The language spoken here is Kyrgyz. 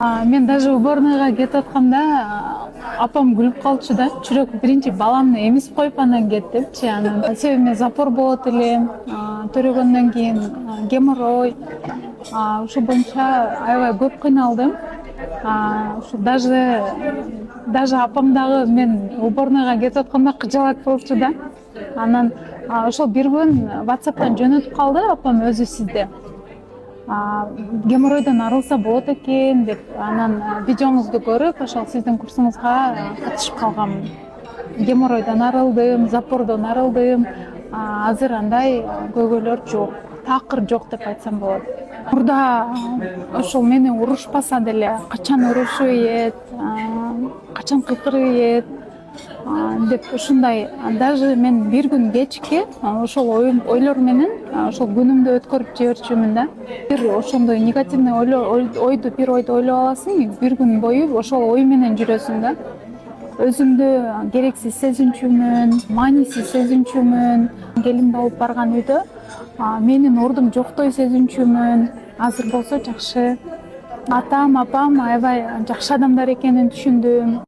Мен даже уборныйга кетип атканда апам күлүп калчу да. Чүрөк биринчи баламды эмизип коюп анан кет депчи. Анан себеби мен запор болот элем, төрөгөндөн кийин геморрой, ушул боюнча аябай көп кыйналдым. Ушу даже апам дагы мен уборныйга кетип атканда кыжалак болчу да. Анан ошол бир күн WhatsApp'тан жөнөтүп калды апам өзү сизде. Геморройдон арылса болот экен деп, анан видеоңузду көрүп, ошол сиздин курсуңузга катышып калгамын. Геморройдон арылдым, запордон арылдым. Азыр андай көйгөйлөр жок. Такыр жок деп айтсам болот. Мурда ошол мени урушпаса деле, качан урушуп ийет, качан кыйкырып ийет деп ушундай. Даже мен бир күн кечки ошол ойлор менен ошол күнүмдү өткөрүп жиберчүмүн да. Бир ошондой негативный ойду бир ойду ойлоп аласың, бир күн бою ошол ой менен жүрөсүң да. Өзүмдү керексиз сезинчүмүн, маанисиз сезинчүмүн. Келин болуп барган үйдө менин ордум жоктой сезинчүмүн. Азыр болсо жакшы. Атам, апам аябай жакшы адамдар экенин түшүндүм.